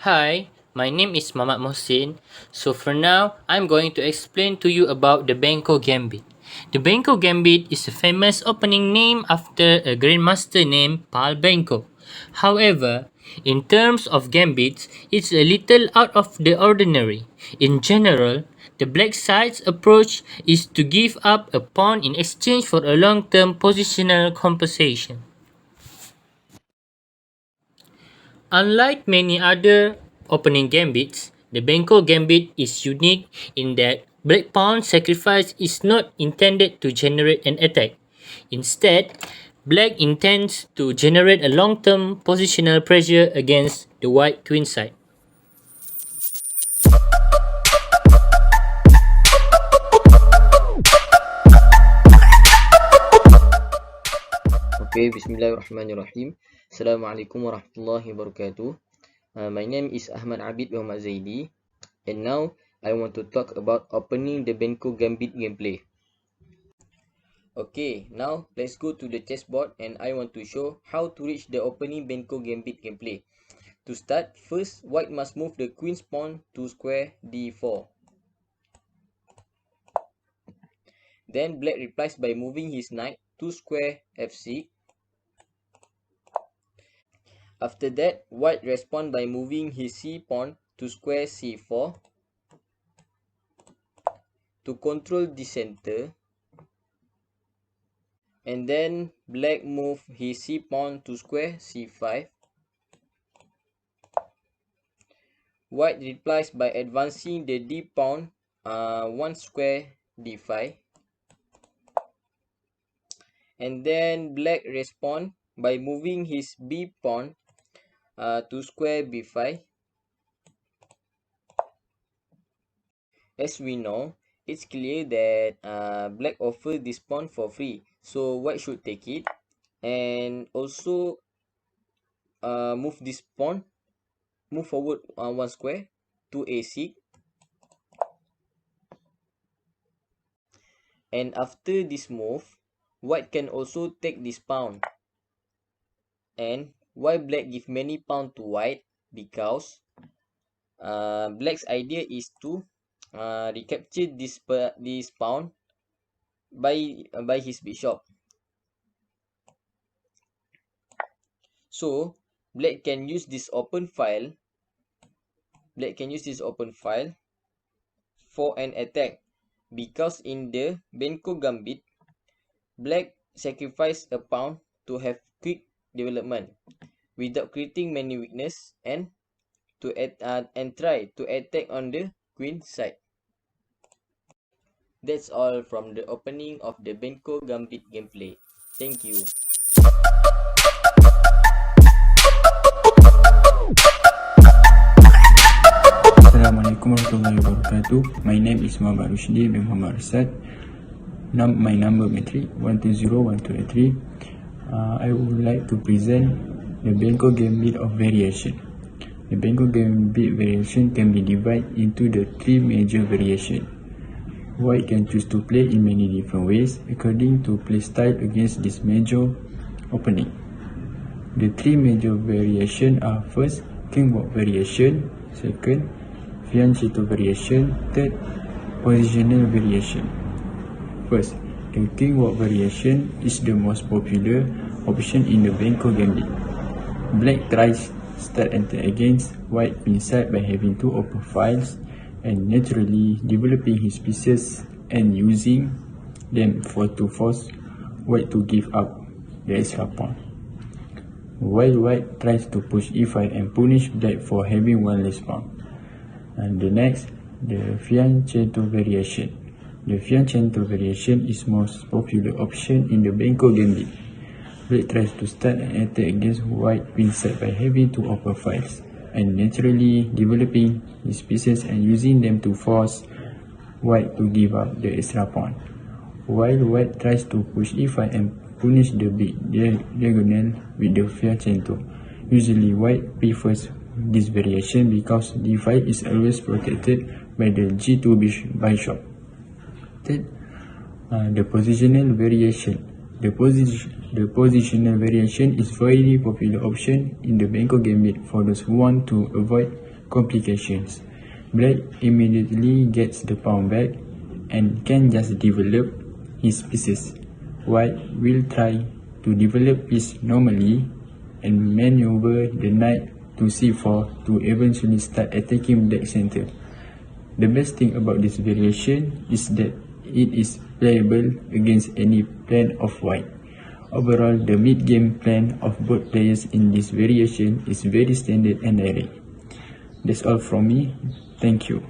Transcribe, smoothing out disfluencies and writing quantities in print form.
Hi, my name is Muhammad Mohsin. So for now, I'm going to explain to you about the Benko Gambit. The Benko Gambit is a famous opening name after a grandmaster named Pal Benko. However, in terms of gambits, it's a little out of the ordinary. In general, the black side's approach is to give up a pawn in exchange for a long-term positional compensation. Unlike many other opening gambits, the Benko gambit is unique in that black pawn sacrifice is not intended to generate an attack. Instead, black intends to generate a long-term positional pressure against the white queen side. Okay, Bismillahirrahmanirrahim. Assalamualaikum warahmatullahi wabarakatuh. My name is Ahmad Abid Muhammad Zaidi, and now I want to talk about opening the Benko Gambit gameplay. Okay, now let's go to the chessboard and I want to show how to reach the opening Benko Gambit gameplay. To start, first white must move the queen's pawn to square d4. Then black replies by moving his knight to square f6. After that, white responds by moving his c-pawn to square c4 to control the center, and then black move his c-pawn to square c5. White replies by advancing the d-pawn one square d5, and then black responds by moving his b-pawn to square b5. As we know, it's clear that black offers this pawn for free, so white should take it, and also move this pawn, move forward one square to a6, and after this move, white can also take this pawn. And why black give many pawn to white? Because black's idea is to recapture this pawn by his bishop. So black can use this open file. For an attack, because in the Benko Gambit, black sacrifice a pawn to have quick development without creating many weakness, and try to attack on the queen side. That's all from the opening of the Benko Gambit gameplay. Thank you. Assalamualaikum warahmatullahi wabarakatuh. My name is Muhammad Rushdi bin Muhammad Rasad. My number metric 120123. I would like to present the Benko Gambit of variation. The Benko Gambit variation can be divided into the three major variations. White can choose to play in many different ways according to play style against this major opening. The three major variations are: first, king walk variation; second, fianchetto variation; third, positional variation. First, the king walk variation is the most popular option in the Benko Gambit. Black tries start attack against white queen side by having two open files and naturally developing his pieces and using them to force white to give up the extra pawn, while white tries to push e5 and punish black for having one less pawn. And the next, the fianchetto variation. The fianchetto variation is most popular option in the Benko Gambit. Black tries to start an attack against white queen side by having two open files and naturally developing his pieces and using them to force white to give up the extra pawn, while white tries to push e5 and punish the big diagonal with the fianchetto. Usually white prefers this variation because d5 is always protected by the g2 bishop. Third, the positional variation. The positional variation is very popular option in the Benko Gambit for those who want to avoid complications. Black immediately gets the pawn back and can just develop his pieces. White will try to develop piece normally and maneuver the knight to c4 to eventually start attacking black center. The best thing about this variation is that it is playable against any plan of white. Overall, the mid-game plan of both players in this variation is very standard and direct. That's all from me. Thank you.